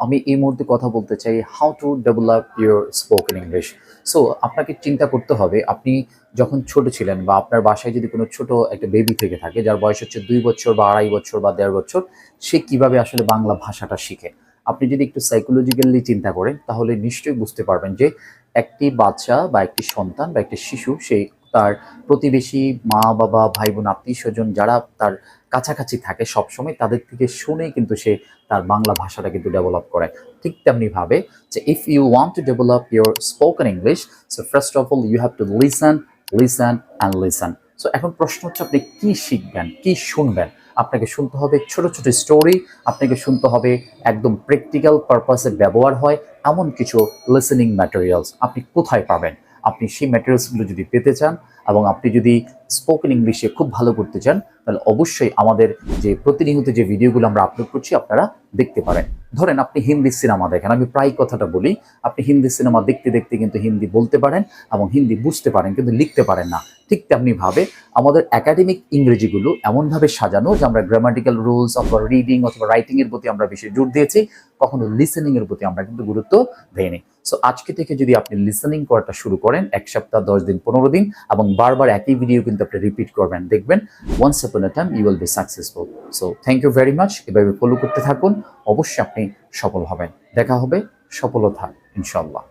আমি এই মুহূর্তে কথা বলতে চাই how to develop your spoken English. So আপনাকে চিন্তা করতে হবে, আপনি যখন ছোট ছিলেন বা আপনার বাসায় যদি কোনো ছোট একটা বেবি থেকে থাকে যার বয়স হচ্ছে 2 বছর বা 2.5 বছর বা 1.5 বছর, সে কিভাবে আসলে বাংলা ভাষাটা শিখে। আপনি যদি একটু সাইকোলজিক্যালি চিন্তা করেন তাহলে নিশ্চয়ই বুঝতে পারবেন যে একটি বাচ্চা বা একটি সন্তান বা একটি শিশু সে তার প্রতিবেশী, মা বাবা, ভাই বোন, আত্মীয় স্বজন যারা তার কাছাকাছি থাকে সবসময় তাদের থেকে শুনেই কিন্তু সে তার বাংলা ভাষাটা কিন্তু ডেভেলপ করে। ঠিক তেমনিভাবে যে if you want to develop your spoken English, so first of all you have to listen, listen and listen. So এখন প্রশ্ন হচ্ছে আপনি কি শিখবেন, কি শুনবেন। আপনাকে শুনতে হবে ছোট ছোট স্টোরি, আপনাকে শুনতে হবে একদম প্র্যাকটিক্যাল পারপাসে ব্যবহার হয় এমন কিছু লিসেনিং ম্যাটেরিয়ালস। আপনি কোথায় পাবেন? আপনি সেই ম্যাটেরিয়ালসগুলো যদি পেতে চান এবং আপনি যদি স্পোকেন ইংলিশে খুব ভালো করতে চান, তাহলে অবশ্যই আমাদের যে প্রতিনিয়ত যে ভিডিওগুলো আমরা আপলোড করছি আপনারা দেখতে পারেন। ধরেন আপনি হিন্দি সিনেমা দেখেন, আমি প্রায় কথাটা বলি, আপনি হিন্দি সিনেমা দেখতে দেখতে কিন্তু হিন্দি বলতে পারেন এবং হিন্দি বুঝতে পারেন কিন্তু লিখতে পারেন না। ঠিক তেমনিভাবে আমাদের একাডেমিক ইংরেজিগুলো এমনভাবে সাজানো যে আমরা গ্রামাটিক্যাল রুলস অথবা রিডিং অথবা রাইটিংয়ের প্রতি আমরা বেশি জোর দিয়েছি, কখনো লিসেনিংয়ের প্রতি আমরা কিন্তু গুরুত্ব দেইনি। সো আজকে থেকে যদি আপনি লিসেনিং করাটা শুরু করেন 1 সপ্তাহ, 10 দিন, 15 দিন এবং বারবার একই ভিডিও কিন্তু আপনি রিপিট করবেন, দেখবেন once upon a time you will be successful. So thank you very much. এভাবে ফলো করতে থাকুন, অবশ্যই আপনি সফল হবেন। দেখা হবে সফলতা ইনশাআল্লাহ।